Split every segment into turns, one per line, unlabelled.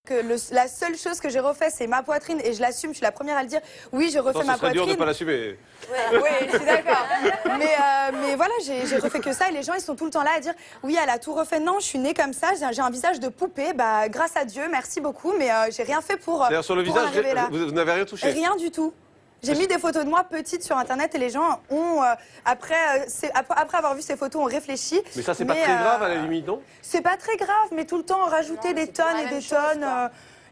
Que la seule chose que j'ai refait, c'est ma poitrine et je l'assume, je suis la première à le dire. Oui, je refais ma poitrine.
C'est dur de pas l'assumer.
Ouais, oui, je suis d'accord. Mais voilà, j'ai refait que ça et les gens, ils sont tout le temps là à dire oui, elle a tout refait. Non, je suis née comme ça, j'ai un visage de poupée. Bah, grâce à Dieu, merci beaucoup, mais j'ai rien fait pour.
C'est-à-dire sur le visage, vous n'avez rien touché?
Rien du tout. J'ai mis des photos de moi petite sur internet et les gens ont, après avoir vu ces photos, ont réfléchi.
Mais ça, c'est pas très grave à la limite, non?
C'est pas très grave, mais tout le temps rajouter des tonnes et des tonnes.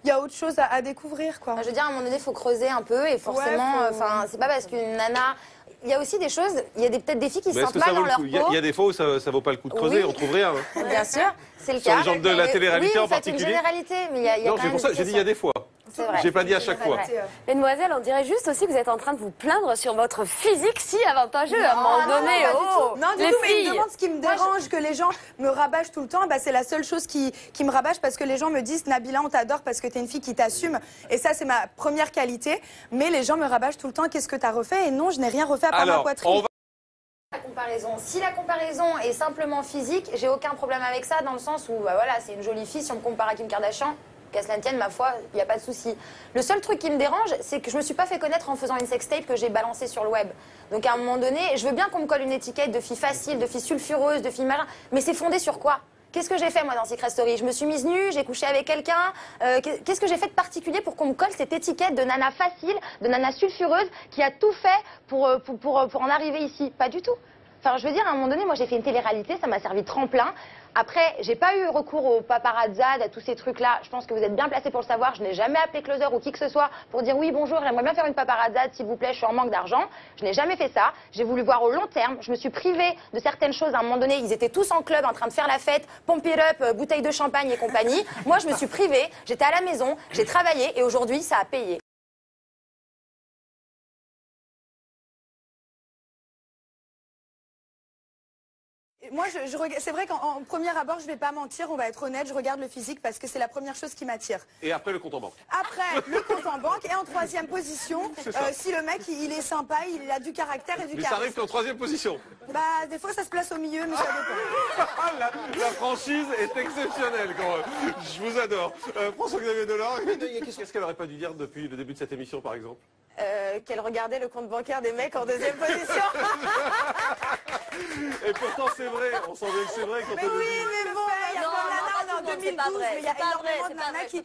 Il y a autre chose à découvrir, quoi.
Je veux dire, à un moment donné, il faut creuser un peu et forcément, enfin, c'est pas parce qu'une nana. Il y a aussi des choses, il y a peut-être des filles qui se sentent mal dans leur peau.
Il y a des fois où ça vaut pas le coup de creuser, on trouve rien. Hein.
Bien sûr, c'est le cas.
Sur les gens de la télé-réalité en
particulier.
particulier.
C'est une généralité, mais il y a
non, c'est pour ça que j'ai dit il y a des fois. J'ai pas dit à chaque fois.
Mesdemoiselles, on dirait juste aussi que vous êtes en train de vous plaindre sur votre physique si avantageux à un moment donné.
Non, du tout, mais ils me demandent ce qui me dérange, que les gens me rabâchent tout le temps. Bah, c'est la seule chose qui me rabâche parce que les gens me disent Nabila, on t'adore parce que t'es une fille qui t'assume. Et ça, c'est ma première qualité. Mais les gens me rabâchent tout le temps qu'est-ce que t'as refait. Et non, je n'ai rien refait à part ma poitrine.
La comparaison. Si la comparaison est simplement physique, j'ai aucun problème avec ça dans le sens où bah voilà, c'est une jolie fille. Si on me compare à Kim Kardashian, qu'à cela ne tienne, ma foi, il n'y a pas de souci. Le seul truc qui me dérange, c'est que je me suis pas fait connaître en faisant une sextape que j'ai balancée sur le web. Donc à un moment donné, je veux bien qu'on me colle une étiquette de fille facile, de fille sulfureuse, de fille malin, mais c'est fondé sur quoi? Qu'est-ce que j'ai fait moi dans Secret Story? Je me suis mise nue, j'ai couché avec quelqu'un. Qu'est-ce que j'ai fait de particulier pour qu'on me colle cette étiquette de nana facile, de nana sulfureuse qui a tout fait pour en arriver ici? Pas du tout. Enfin, je veux dire, à un moment donné, moi j'ai fait une télé-réalité, ça m'a servi de tremplin. Après, j'ai pas eu recours aux paparazzades, à tous ces trucs-là. Je pense que vous êtes bien placés pour le savoir. Je n'ai jamais appelé Closer ou qui que ce soit pour dire oui, bonjour, j'aimerais bien faire une paparazzade, s'il vous plaît, je suis en manque d'argent. Je n'ai jamais fait ça. J'ai voulu voir au long terme. Je me suis privée de certaines choses à un moment donné. Ils étaient tous en club en train de faire la fête, pump it up, bouteille de champagne et compagnie. Moi, je me suis privée. J'étais à la maison, j'ai travaillé et aujourd'hui, ça a payé.
Moi, c'est vrai qu'en premier abord, je vais pas mentir, on va être honnête, je regarde le physique parce que c'est la première chose qui m'attire.
Et après, le compte en banque.
Après, le compte en banque. Et en troisième position, si le mec, il est sympa, il a du caractère et du charisme.
Mais ça arrive qu'en troisième position.
Bah, des fois, ça se place au milieu, mais ça dépend.
La franchise est exceptionnelle, quand même. Je vous adore. François-Xavier Delors, qu'est-ce qu'elle aurait pas dû dire depuis le début de cette émission, par exemple?
Qu'elle regardait le compte bancaire des mecs en deuxième position.
Et pourtant, c'est vrai, on sent bien que c'est vrai quand
mais oui, mais bon, il y a en 2012, mais il y a énormément de nanas qui...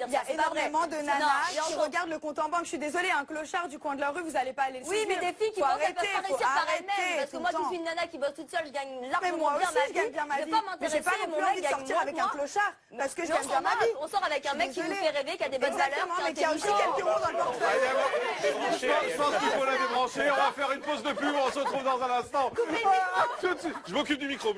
Il y a énormément de nanas qui regardent le compte en banque. Je suis désolée, un clochard du coin de la rue, vous n'allez pas aller le suivre.
Oui, mais des filles qui pensent qu'elles peuvent pas réussir par elles-mêmes. Parce que moi, qui suis une nana qui bosse toute seule, je gagne largement bien ma vie.
Je gagne bien ma vie. Mais j'ai pas non plus envie de sortir avec un clochard parce que je gagne bien ma vie.
On sort avec un mec qui nous fait rêver, qui a des bonnes valeurs,
mais qui a aussi quelques ronds dans le portefeuille.
Je pense qu'il faut la débrancher. On va faire une pause de pub. On se retrouve dans un instant. Je m'occupe du micro.